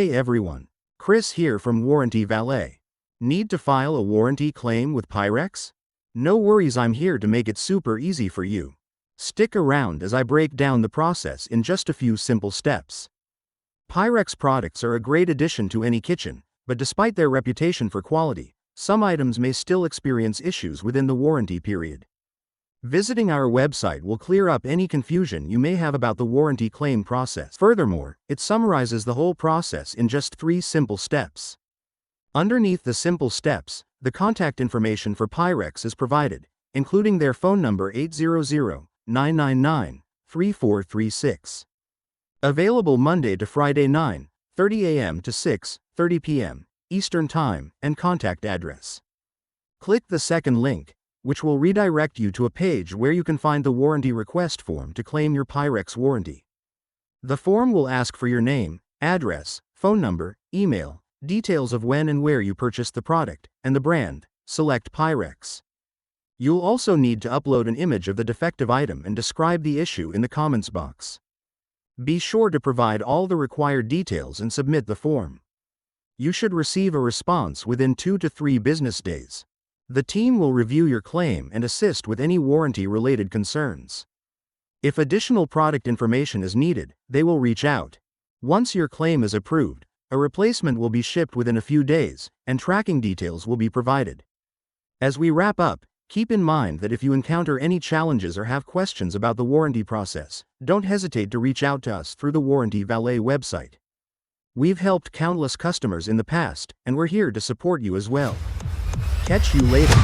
Hey everyone, Chris here from Warranty Valet. Need to file a warranty claim with Pyrex? No worries, I'm here to make it super easy for you. Stick around as I break down the process in just a few simple steps. Pyrex products are a great addition to any kitchen, but despite their reputation for quality, some items may still experience issues within the warranty period. Visiting our website will clear up any confusion you may have about the warranty claim process. Furthermore, it summarizes the whole process in just 3 simple steps. Underneath the simple steps, the contact information for Pyrex is provided, including their phone number 800-999-3436. Available Monday to Friday 9:30 a.m. to 6:30 p.m. Eastern Time, and contact address. Click the second link, which will redirect you to a page where you can find the warranty request form to claim your Pyrex warranty. The form will ask for your name, address, phone number, email, details of when and where you purchased the product, and the brand. Select Pyrex. You'll also need to upload an image of the defective item and describe the issue in the comments box. Be sure to provide all the required details and submit the form. You should receive a response within 2 to 3 business days. The team will review your claim and assist with any warranty-related concerns. If additional product information is needed, they will reach out. Once your claim is approved, a replacement will be shipped within a few days, and tracking details will be provided. As we wrap up, keep in mind that if you encounter any challenges or have questions about the warranty process, don't hesitate to reach out to us through the Warranty Valet website. We've helped countless customers in the past, and we're here to support you as well. Catch you later.